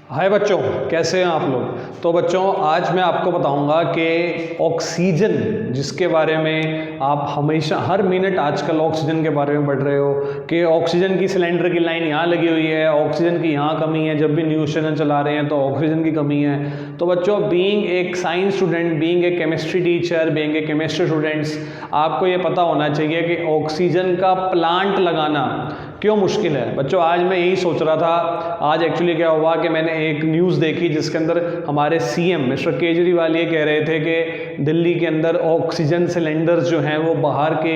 हाय बच्चों, कैसे हैं आप लोग। तो बच्चों आज मैं आपको बताऊंगा कि ऑक्सीजन जिसके बारे में आप हमेशा हर मिनट आजकल ऑक्सीजन के बारे में पढ़ रहे हो कि ऑक्सीजन की सिलेंडर की लाइन यहाँ लगी हुई है, ऑक्सीजन की यहाँ कमी है, जब भी न्यूज़ चैनल चला रहे हैं तो ऑक्सीजन की कमी है। तो बच्चों बीइंग एक science student, being a chemistry teacher, being a chemistry students, आपको ये पता होना चाहिए कि ऑक्सीजन का प्लांट लगाना क्यों मुश्किल है। बच्चों आज मैं यही सोच रहा था, आज एक्चुअली क्या हुआ कि मैंने एक न्यूज़ देखी जिसके अंदर हमारे सीएम मिस्टर केजरीवाल ये कह रहे थे कि दिल्ली के अंदर ऑक्सीजन सिलेंडर्स जो हैं वो बाहर के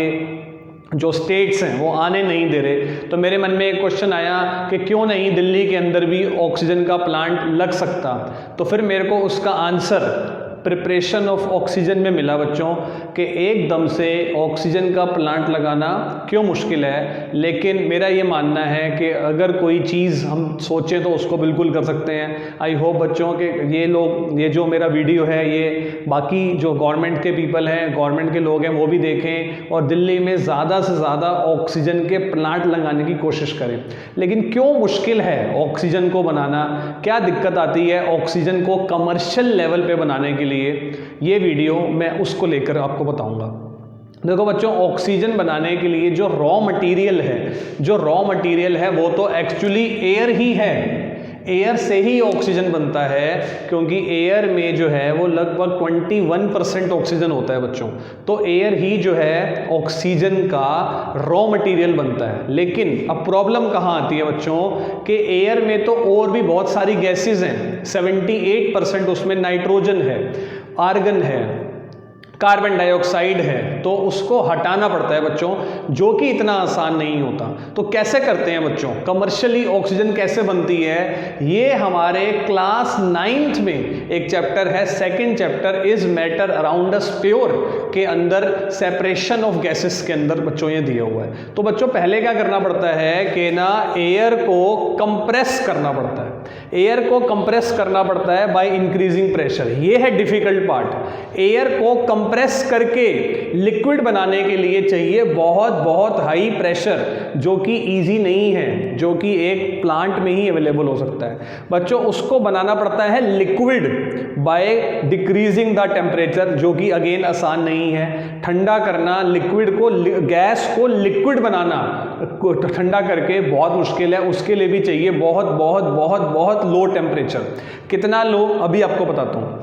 जो स्टेट्स हैं वो आने नहीं दे रहे। तो मेरे मन में एक क्वेश्चन आया कि क्यों नहीं दिल्ली के अंदर भी ऑक्सीजन का प्लांट लग सकता। तो फिर मेरे को उसका आंसर प्रिपरेशन ऑफ ऑक्सीजन में मिला बच्चों कि एकदम से ऑक्सीजन का प्लांट लगाना क्यों मुश्किल है। लेकिन मेरा ये मानना है कि अगर कोई चीज़ हम सोचें तो उसको बिल्कुल कर सकते हैं। आई होप बच्चों कि ये जो मेरा वीडियो है ये बाकी जो गवर्नमेंट के पीपल हैं, गवर्नमेंट के लोग हैं वो भी देखें और दिल्ली में ज़्यादा से ज़्यादा ऑक्सीजन के प्लांट लगाने की कोशिश करें। लेकिन क्यों मुश्किल है ऑक्सीजन को बनाना, क्या दिक्कत आती है ऑक्सीजन को कमर्शियल लेवल पे बनाने के लिए, ये वीडियो मैं उसको लेकर आपको बताऊंगा। देखो बच्चों, ऑक्सीजन बनाने के लिए जो रॉ मटेरियल है वो तो एक्चुअली एयर ही है। एयर से ही ऑक्सीजन बनता है क्योंकि एयर में जो है वो लगभग 21% ऑक्सीजन होता है बच्चों। तो एयर ही जो है ऑक्सीजन का रॉ मटेरियल बनता है। लेकिन अब प्रॉब्लम कहाँ आती है बच्चों कि एयर में तो और भी बहुत सारी गैसेज हैं। 78% उसमें नाइट्रोजन है, आर्गन है, कार्बन डाइऑक्साइड है। तो उसको हटाना पड़ता है बच्चों, जो कि इतना आसान नहीं होता। तो कैसे करते हैं बच्चों, कमर्शियली ऑक्सीजन कैसे बनती है, ये हमारे क्लास 9th में एक चैप्टर है, second chapter is matter around us pure के अंदर सेपरेशन ऑफ गैसेस के अंदर बच्चों ये दिया हुआ है। तो बच्चों पहले क्या करना पड़ता है कि ना एयर को कंप्रेस करना पड़ता है। एयर को कंप्रेस करना पड़ता है बाय इंक्रीजिंग प्रेशर। ये है डिफिकल्ट पार्ट। एयर को कंप्रेस करके लिक्विड बनाने के लिए चाहिए बहुत हाई प्रेशर, जो कि इजी नहीं है, जो कि एक प्लांट में ही अवेलेबल हो सकता है। बच्चों उसको बनाना पड़ता है liquid by decreasing the temperature, जो कि अगेन आसान नहीं है। ठंडा करना लिक्विड को, गैस को लिक्विड बनाना ठंडा करके बहुत मुश्किल है। उसके लिए भी चाहिए बहुत लो टेम्परेचर। कितना लो अभी आपको बताता हूँ।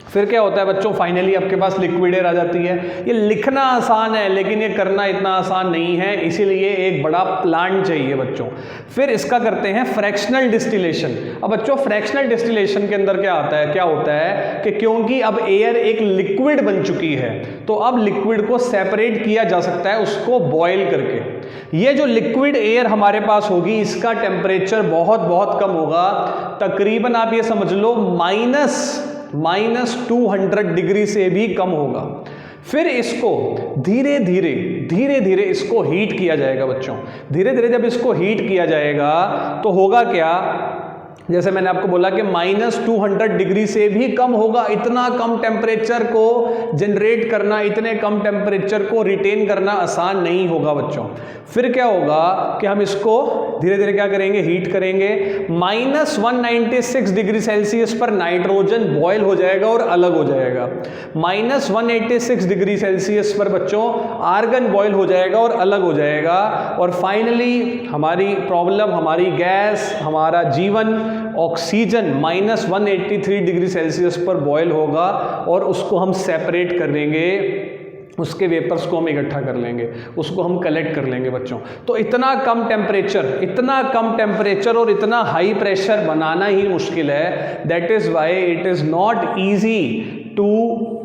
फिर क्या होता है बच्चों, फाइनली आपके पास लिक्विड एयर आ जाती है। ये लिखना आसान है लेकिन ये करना इतना आसान नहीं है, इसीलिए एक बड़ा प्लांट चाहिए बच्चों। फिर इसका करते हैं फ्रैक्शनल डिस्टिलेशन। अब बच्चों फ्रैक्शनल डिस्टिलेशन के अंदर क्या होता है कि क्योंकि अब एयर एक लिक्विड बन चुकी है तो अब लिक्विड को सेपरेट किया जा सकता है उसको बॉयल करके। ये जो लिक्विड एयर हमारे पास होगी इसका टेम्परेचर बहुत कम होगा, तकरीबन आप ये समझ लो -200 डिग्री से भी कम होगा। फिर इसको धीरे धीरे इसको हीट किया जाएगा बच्चों। धीरे धीरे जब इसको हीट किया जाएगा तो होगा क्या, जैसे मैंने आपको बोला कि -200 डिग्री से भी कम होगा। इतना कम टेम्परेचर को जनरेट करना, इतने कम टेम्परेचर को रिटेन करना आसान नहीं होगा बच्चों। फिर क्या होगा कि हम इसको धीरे धीरे क्या करेंगे, हीट करेंगे। -196 डिग्री सेल्सियस पर नाइट्रोजन बॉयल हो जाएगा और अलग हो जाएगा। -186 डिग्री सेल्सियस पर बच्चों आर्गन बॉयल हो जाएगा और अलग हो जाएगा। और फाइनली हमारी प्रॉब्लम, हमारी गैस, हमारा जीवन, ऑक्सीजन -183 डिग्री सेल्सियस पर बॉयल होगा और उसको हम सेपरेट कर लेंगे, उसके वेपर्स को हम इकट्ठा कर लेंगे, उसको हम कलेक्ट कर लेंगे बच्चों। तो इतना कम टेम्परेचर और इतना हाई प्रेशर बनाना ही मुश्किल है। That is why it is not easy to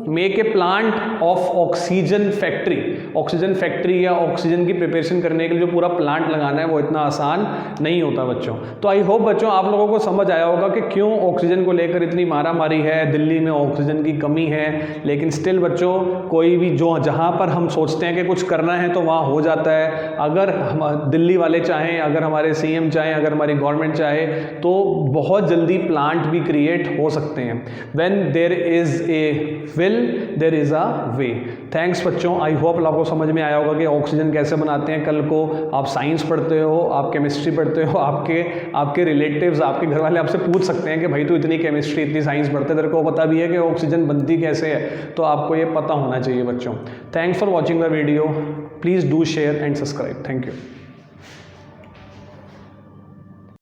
make a plant of oxygen factory. Oxygen factory या ऑक्सीजन की प्रिपरेशन करने के लिए जो पूरा प्लांट लगाना है वो इतना आसान नहीं होता बच्चों। तो आई होप बच्चों आप लोगों को समझ आया होगा कि क्यों ऑक्सीजन को लेकर इतनी मारामारी है, दिल्ली में ऑक्सीजन की कमी है। लेकिन स्टिल बच्चों कोई भी जहाँ पर हम सोचते हैं कि कुछ करना है तो वहाँ हो जाता है। अगर हम दिल्ली वाले चाहें, अगर हमारे सीएम चाहें, अगर हमारी गवर्नमेंट चाहे तो बहुत जल्दी प्लांट भी क्रिएट हो सकते हैं। When there is a will there is a way. Thanks बच्चों, आई होप आपको समझ में आया होगा कि ऑक्सीजन कैसे बनाते हैं। कल को आप साइंस पढ़ते हो, आप केमिस्ट्री पढ़ते हो, आपके रिलेटिव्स, आपके घर वाले आपसे पूछ सकते हैं कि भाई तू इतनी केमिस्ट्री इतनी साइंस पढ़ते, तेरे को पता भी है कि ऑक्सीजन बनती कैसे है, तो आपको ये पता होना चाहिए बच्चों। Thanks for watching the video, please do share and subscribe. Thank you.